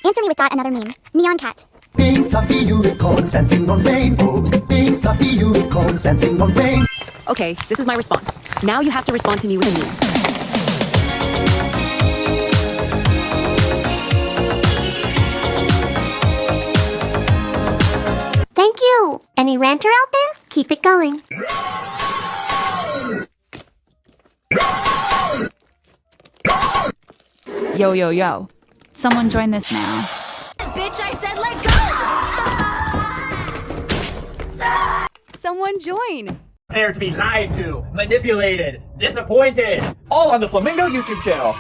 Answer me with another meme. Neon cat. Pink fluffy unicorns dancing on rainbows. Pink fluffy unicorns dancing on rainbows. Okay, this is my response. Now you have to respond to me with a meme. Thank you. Any ranter out there? Keep it going. Yo, yo, yo. Someone join this now. Bitch, I said let go! Someone join. Prepare to be lied to, manipulated, disappointed. All on the Flamingo YouTube channel.